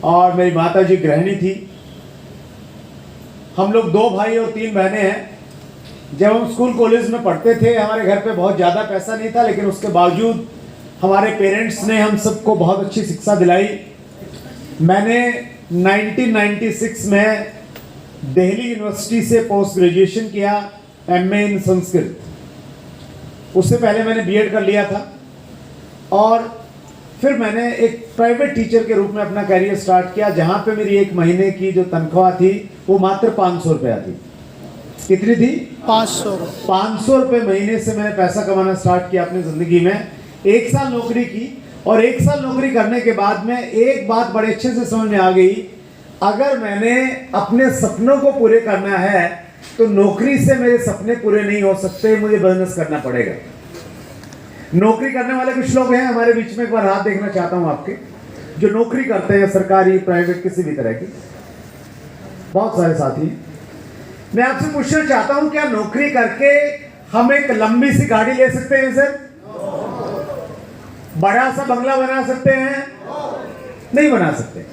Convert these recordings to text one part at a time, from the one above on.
और मेरी माता जी गृहिणी थी। हम लोग 2 भाई और 3 बहनें हैं। जब हम स्कूल कॉलेज में पढ़ते थे हमारे घर पे बहुत ज़्यादा पैसा नहीं था, लेकिन उसके बावजूद हमारे पेरेंट्स ने हम सबको बहुत अच्छी शिक्षा दिलाई। मैंने 1996 में दिल्ली यूनिवर्सिटी से पोस्ट ग्रेजुएशन किया, एमए इन संस्कृत। उससे पहले मैंने बीएड कर लिया था और फिर मैंने एक प्राइवेट टीचर के रूप में अपना करियर स्टार्ट किया, जहाँ पे मेरी 1 महीने की जो तनख्वाह थी वो मात्र 500 रुपया थी। कितनी थी? 500 रुपये महीने से मैंने पैसा कमाना स्टार्ट किया अपनी ज़िंदगी में। 1 साल नौकरी की और 1 साल नौकरी करने के बाद में एक बात बड़े अच्छे से समझ में आ गई, अगर मैंने अपने सपनों को पूरे करना है तो नौकरी से मेरे सपने पूरे नहीं हो सकते, मुझे बिजनेस करना पड़ेगा। नौकरी करने वाले कुछ लोग हैं हमारे बीच में, एक बार हाथ देखना चाहता हूं आपके, जो नौकरी करते हैं, सरकारी प्राइवेट किसी भी तरह की, बहुत सारे साथी हैं। मैं आपसे पूछना चाहता हूं, क्या नौकरी करके हम एक लंबी सी गाड़ी ले सकते हैं सर? बड़ा सा बंगला बना सकते हैं? नहीं बना सकते,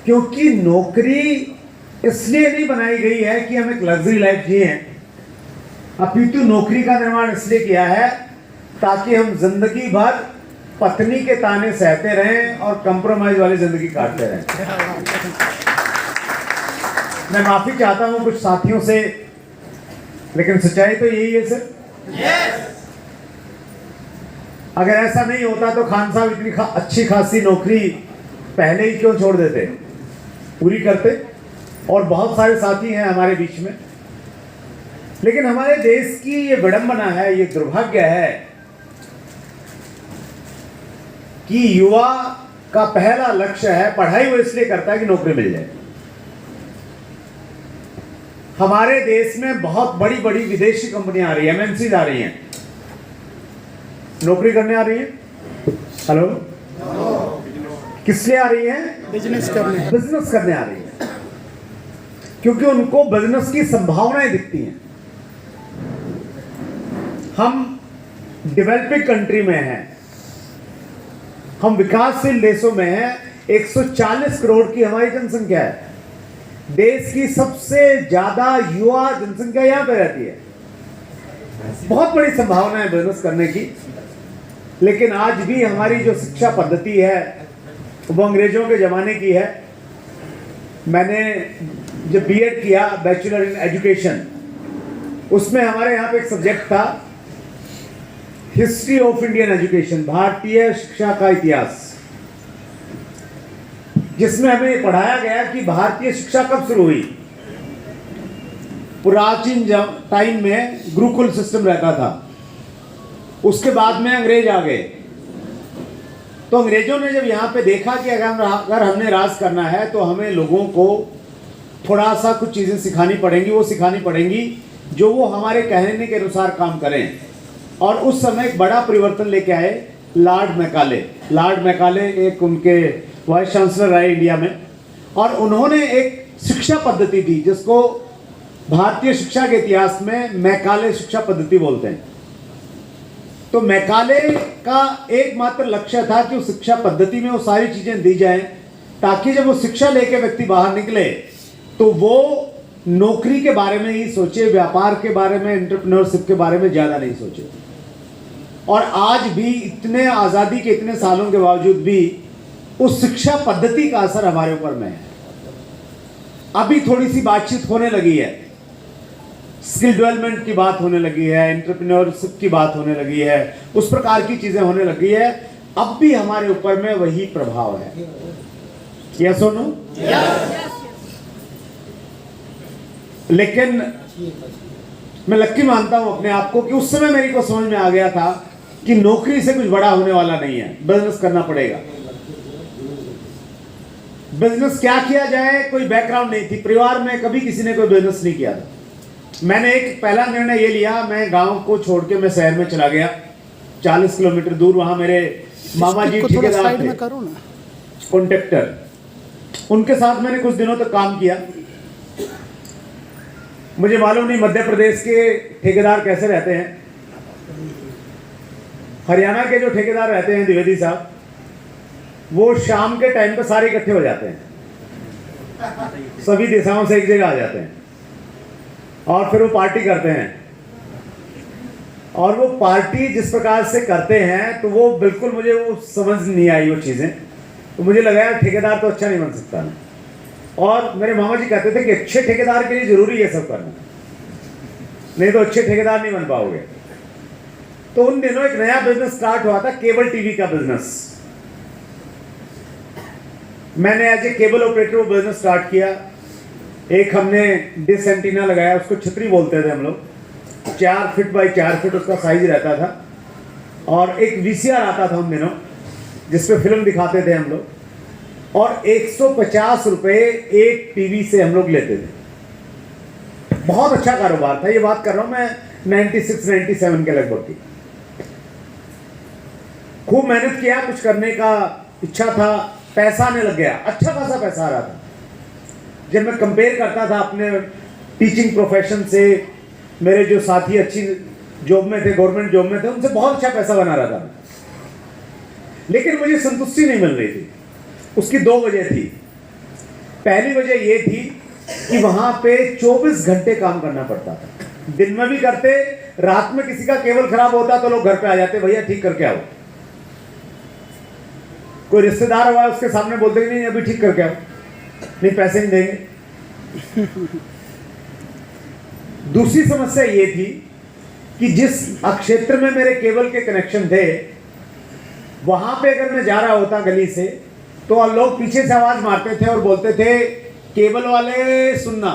क्योंकि नौकरी इसलिए नहीं बनाई गई है कि हम एक लग्जरी लाइफ जिए, अपितु नौकरी का निर्माण इसलिए किया है ताकि हम जिंदगी भर पत्नी के ताने सहते रहें और कंप्रोमाइज वाली जिंदगी काटते रहें। मैं माफी चाहता हूं कुछ साथियों से, लेकिन सच्चाई तो यही है सर। अगर ऐसा नहीं होता तो खान साहब इतनी अच्छी खासी नौकरी पहले ही क्यों छोड़ देते, पूरी करते। और बहुत सारे साथी हैं हमारे बीच में, लेकिन हमारे देश की ये विडंबना है, ये दुर्भाग्य है कि युवा का पहला लक्ष्य है, पढ़ाई वो इसलिए करता है कि नौकरी मिल जाए। हमारे देश में बहुत बड़ी बड़ी विदेशी कंपनियां आ रही है, एमएनसीज आ रही हैं, नौकरी करने आ रही है। हेलो, किस लिए आ रही है? बिजनेस करने आ रही है, क्योंकि उनको बिजनेस की संभावनाएं दिखती हैं। हम डेवलपिंग कंट्री में हैं, हम विकासशील देशों में हैं। 140 करोड़ की हमारी जनसंख्या है, देश की सबसे ज्यादा युवा जनसंख्या यहां पे रहती है। बहुत बड़ी संभावना है बिजनेस करने की, लेकिन आज भी हमारी जो शिक्षा पद्धति है वो अंग्रेजों के जमाने की है। मैंने जब बीएड किया, बैचलर इन एजुकेशन, उसमें हमारे यहाँ पे एक सब्जेक्ट था हिस्ट्री ऑफ इंडियन एजुकेशन, भारतीय शिक्षा का इतिहास, जिसमें हमें पढ़ाया गया कि भारतीय शिक्षा कब शुरू हुई। प्राचीन टाइम में गुरुकुल सिस्टम रहता था, उसके बाद में अंग्रेज आ गए। तो अंग्रेजों ने जब यहाँ पे देखा कि अगर हमने राज करना है तो हमें लोगों को थोड़ा सा कुछ चीज़ें सिखानी पड़ेंगी, वो सिखानी पड़ेंगी जो वो हमारे कहने के अनुसार काम करें। और उस समय एक बड़ा परिवर्तन लेके आए लॉर्ड मैकाले। लॉर्ड मैकाले एक उनके वाइस चांसलर आए इंडिया में, और उन्होंने एक शिक्षा पद्धति दी जिसको भारतीय शिक्षा के इतिहास में मैकाले शिक्षा पद्धति बोलते हैं। तो मैकाले का एकमात्र लक्ष्य था कि उस शिक्षा पद्धति में वो सारी चीजें दी जाएं ताकि जब वो शिक्षा लेके व्यक्ति बाहर निकले तो वो नौकरी के बारे में ही सोचे, व्यापार के बारे में, एंटरप्रेन्योरशिप के बारे में ज्यादा नहीं सोचे। और आज भी इतने आजादी के इतने सालों के बावजूद भी उस शिक्षा पद्धति का असर हमारे ऊपर में है। अभी थोड़ी सी बातचीत होने लगी है, स्किल डेवलपमेंट की बात होने लगी है, एंटरप्रेन्योरशिप की बात होने लगी है, उस प्रकार की चीजें होने लगी है। अब भी हमारे ऊपर में वही प्रभाव है। क्या सुनो? लेकिन मैं लक्की मानता हूं अपने आप को कि उस समय मेरे को समझ में आ गया था कि नौकरी से कुछ बड़ा होने वाला नहीं है, बिजनेस करना पड़ेगा। बिजनेस क्या किया जाए, कोई बैकग्राउंड नहीं थी, परिवार में कभी किसी ने कोई बिजनेस नहीं किया था। मैंने एक पहला निर्णय ये लिया, मैं गांव को छोड़ के मैं शहर में चला गया, 40 किलोमीटर दूर। वहां मेरे मामा जी ठेकेदार थे, कॉन्ट्रैक्टर, उनके साथ मैंने कुछ दिनों तक काम किया। मुझे मालूम नहीं मध्य प्रदेश के ठेकेदार कैसे रहते हैं, हरियाणा के जो ठेकेदार रहते हैं द्विवेदी साहब, वो शाम के टाइम पे सारे इकट्ठे हो जाते हैं, सभी दिशाओं से एक जगह आ जाते हैं और फिर वो पार्टी करते हैं। और वो पार्टी जिस प्रकार से करते हैं तो वो बिल्कुल मुझे वो समझ नहीं आई वो चीज़ें। तो मुझे लगा यार ठेकेदार तो अच्छा नहीं बन सकता ना। और मेरे मामा जी कहते थे कि अच्छे ठेकेदार के लिए जरूरी है सब करना, नहीं तो अच्छे ठेकेदार नहीं बन पाओगे। तो उन दिनों एक नया बिजनेस स्टार्ट हुआ था, केबल टीवी का बिजनेस। मैंने एज ए केबल ऑपरेटर वो बिजनेस स्टार्ट किया। एक हमने डिश एंटीना लगाया, उसको छतरी बोलते थे हम लोग। 4 फीट बाई 4 फीट उसका साइज रहता था। और एक वीसीआर आता था उन दिनों जिसपे फिल्म दिखाते थे हम लोग, और 150 रुपए एक टीवी से हम लोग लेते थे। बहुत अच्छा कारोबार था। ये बात कर रहा हूं मैं 96-97 के लगभग की। खूब मेहनत किया, कुछ करने का इच्छा था, पैसा आने लग गया, अच्छा खासा पैसा आ रहा था। जब मैं कंपेयर करता था अपने टीचिंग प्रोफेशन से, मेरे जो साथी अच्छी जॉब में थे, गवर्नमेंट जॉब में थे, उनसे बहुत अच्छा पैसा बना रहा था। लेकिन मुझे संतुष्टि नहीं मिल रही थी। उसकी 2 वजह थी। पहली वजह यह थी कि वहां पे 24 घंटे काम करना पड़ता था। दिन में भी करते, रात में किसी का केबल खराब होता तो लोग घर पे आ जाते, भैया ठीक करके आओ। कोई रिश्तेदार हुआ उसके सामने बोलते नहीं अभी ठीक करके आओ, नहीं पैसे नहीं देंगे। दूसरी समस्या ये थी कि जिस क्षेत्र में मेरे केबल के कनेक्शन थे, वहां पे अगर मैं जा रहा होता गली से तो लोग पीछे से आवाज मारते थे और बोलते थे केबल वाले सुनना।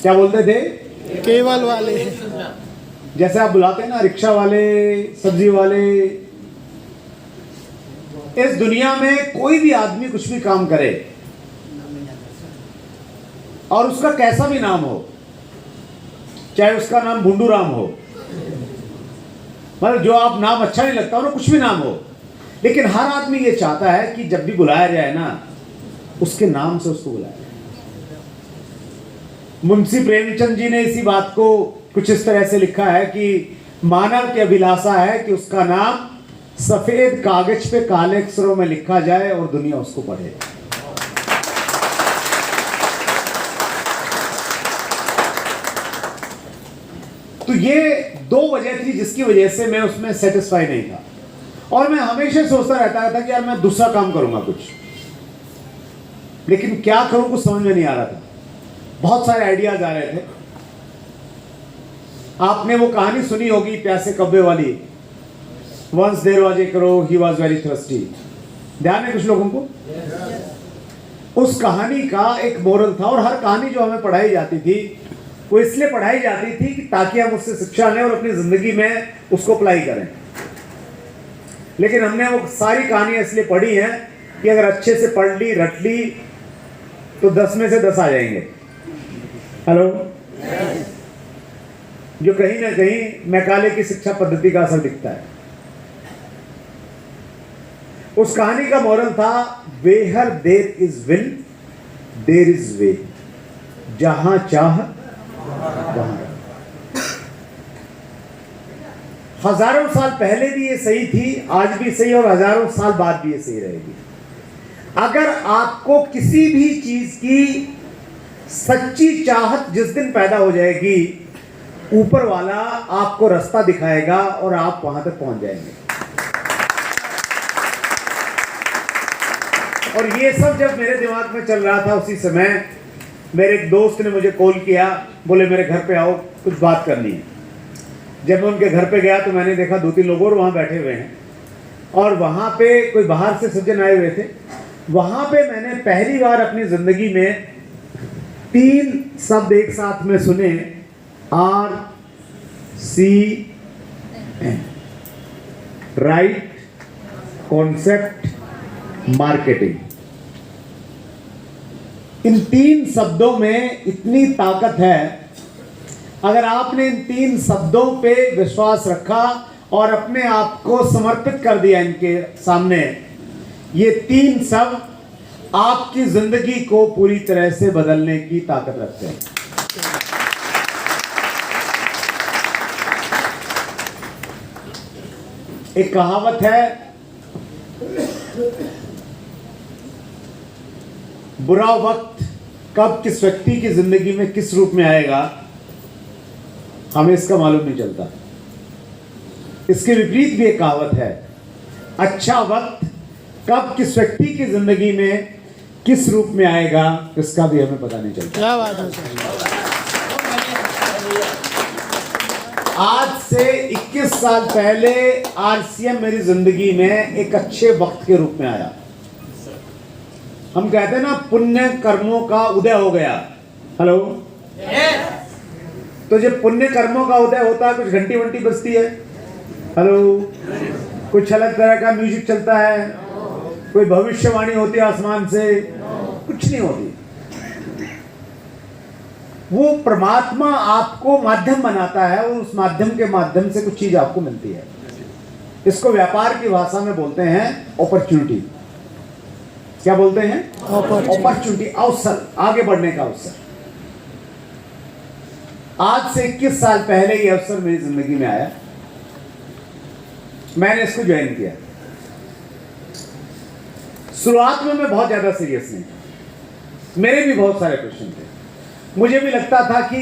क्या बोलते थे? केबल वाले। जैसे आप बुलाते हैं ना रिक्शा वाले, सब्जी वाले। इस दुनिया में कोई भी आदमी कुछ भी काम करे और उसका कैसा भी नाम हो, चाहे उसका नाम भुंडू राम हो, मतलब जो आप नाम अच्छा नहीं लगता हो, कुछ भी नाम हो, लेकिन हर आदमी ये चाहता है कि जब भी बुलाया जाए ना उसके नाम से उसको बुलाया जाए। मुंशी प्रेमचंद जी ने इसी बात को कुछ इस तरह से लिखा है कि मानव की अभिलाषा है कि उसका नाम सफेद कागज पे काले अक्षरों में लिखा जाए और दुनिया उसको पढ़े। तो ये 2 वजह थी जिसकी वजह से मैं उसमें सेटिस्फाई नहीं था। और मैं हमेशा सोचता रहता था कि यार मैं दूसरा काम करूंगा कुछ, लेकिन क्या करूं कुछ समझ में नहीं आ रहा था। बहुत सारे आइडियाज आ रहे थे। आपने वो कहानी सुनी होगी प्यासे कब्बे वाली, once there was a crow he was very thirsty. ध्यान है कुछ लोगों को? उस कहानी का एक मोरल था। और हर कहानी जो हमें पढ़ाई जाती थी वो इसलिए पढ़ाई जाती थी कि ताकि हम उससे शिक्षा लें और अपनी जिंदगी में उसको अप्लाई करें। लेकिन हमने वो सारी कहानियां इसलिए पढ़ी हैं कि अगर अच्छे से पढ़ ली, रट ली तो 10 में से 10 आ जाएंगे। हेलो? जो कहीं ना कहीं मैकाले की शिक्षा पद्धति का असर दिखता है। उस कहानी का मोरल था, where there is will there is way. जहां चाह वहां। हजारों साल पहले भी ये सही थी, आज भी सही, और हजारों साल बाद भी ये सही रहेगी। अगर आपको किसी भी चीज की सच्ची चाहत जिस दिन पैदा हो जाएगी, ऊपर वाला आपको रास्ता दिखाएगा और आप वहां तक पहुंच जाएंगे। और ये सब जब मेरे दिमाग में चल रहा था, उसी समय मेरे एक दोस्त ने मुझे कॉल किया, बोले मेरे घर पे आओ, कुछ बात करनी है। जब मैं उनके घर पे गया तो मैंने देखा 2-3 लोग और वहाँ बैठे हुए हैं, और वहाँ पे कोई बाहर से सज्जन आए हुए थे। वहाँ पे मैंने पहली बार अपनी ज़िंदगी में 3 शब्द एक साथ में सुने, RCM, राइट कॉन्सेप्ट मार्केटिंग। इन 3 शब्दों में इतनी ताकत है। अगर आपने इन 3 शब्दों पे विश्वास रखा और अपने आप को समर्पित कर दिया इनके सामने, ये 3 शब्द आपकी जिंदगी को पूरी तरह से बदलने की ताकत रखते हैं। एक कहावत है, बुरा वक्त कब किस व्यक्ति की जिंदगी में किस रूप में आएगा हमें इसका मालूम नहीं चलता। इसके विपरीत भी एक कहावत है, अच्छा वक्त कब किस व्यक्ति की जिंदगी में किस रूप में आएगा इसका भी हमें पता नहीं चलता। क्या बात है सर। आज से 21 साल पहले आरसीएम मेरी जिंदगी में एक अच्छे वक्त के रूप में आया। हम कहते हैं ना, पुण्य कर्मों का उदय हो गया। हेलो, तो जब पुण्य कर्मों का उदय होता है, कुछ घंटी वंटी बजती है, हेलो, कुछ अलग तरह का म्यूजिक चलता है, कोई भविष्यवाणी होती है आसमान से, कुछ नहीं होती। वो परमात्मा आपको माध्यम बनाता है और उस माध्यम के माध्यम से कुछ चीज आपको मिलती है। इसको व्यापार की भाषा में बोलते हैं अपॉर्चुनिटी। क्या बोलते हैं? अपॉर्चुनिटी, अवसर, आगे बढ़ने का अवसर। आज से 21 साल पहले ये अवसर मेरी जिंदगी में आया, मैंने इसको ज्वाइन किया। शुरुआत में मैं बहुत ज्यादा सीरियस नहीं, मेरे भी बहुत सारे क्वेश्चन थे। मुझे भी लगता था कि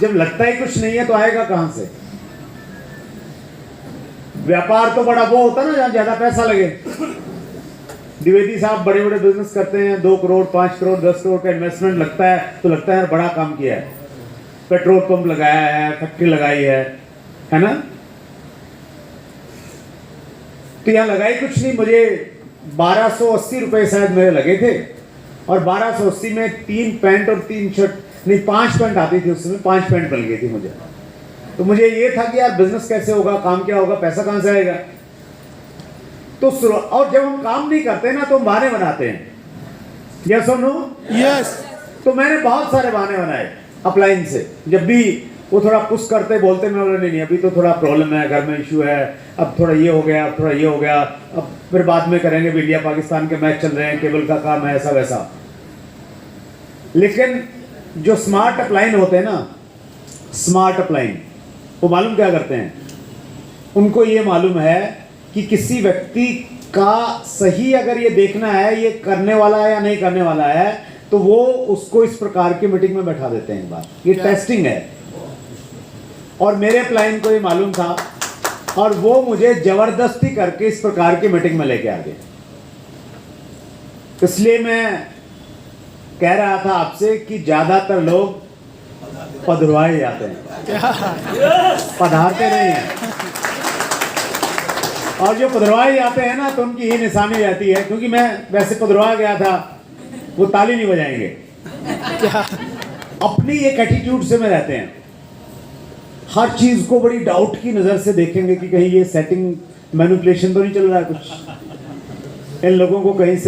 जब लगता ही कुछ नहीं है तो आएगा कहां से। व्यापार तो बड़ा वो होता ना जहां ज्यादा पैसा लगे। द्विवेदी साहब बड़े बड़े बिजनेस करते हैं, 2 करोड़ 5 करोड़ 10 करोड़ का इन्वेस्टमेंट लगता है तो लगता है बड़ा काम किया है, पेट्रोल पंप लगाया है, फैक्ट्री लगाई है ना। तो यहां लगाई कुछ नहीं, मुझे 1280 रुपए शायद मेरे लगे थे और 1280 में 3 पैंट और 3 शर्ट, नहीं 5 पैंट आती थी उस समय, 5 पैंट बन गई थी मुझे। तो मुझे ये था कि यार बिजनेस कैसे होगा, काम क्या होगा, पैसा कहां से आएगा। तो और जब हम काम नहीं करते ना तो हम बहाने बनाते हैं, यस और नो? यस। तो मैंने बहुत सारे बहाने बनाए अपलाइन से। जब भी वो थोड़ा पुश करते बोलते, मैं बोला नहीं अभी तो थोड़ा प्रॉब्लम है, घर में इशू है, अब थोड़ा ये हो गया, अब थोड़ा ये हो गया, अब फिर बाद में करेंगे, भी इंडिया पाकिस्तान के मैच चल रहे हैं, केबल का काम है, ऐसा वैसा। लेकिन जो स्मार्ट अपलाइन होते हैं ना, स्मार्ट अपलाइन, वो मालूम क्या करते हैं? उनको ये मालूम है कि किसी व्यक्ति का सही अगर ये देखना है ये करने वाला है या नहीं करने वाला है, तो वो उसको इस प्रकार की मीटिंग में बैठा देते हैं। एक बार ये टेस्टिंग है, और मेरे अपलाइन को ये मालूम था और वो मुझे जबरदस्ती करके इस प्रकार की मीटिंग में लेके आ गए। इसलिए मैं कह रहा था आपसे कि ज्यादातर लोग पधरवाए जाते हैं, पधारते नहीं हैं। और जो पधरवाए जाते हैं ना तो उनकी ही निशानी रहती है, क्योंकि मैं वैसे पधरवा गया था, वो ताली नहीं बजाएंगे। अपनी एक एटीट्यूड से में रहते हैं, हर चीज को बड़ी डाउट की नजर से देखेंगे कि कहीं ये सेटिंग मैनिपुलेशन तो नहीं चल रहा है कुछ, इन लोगों को कहीं से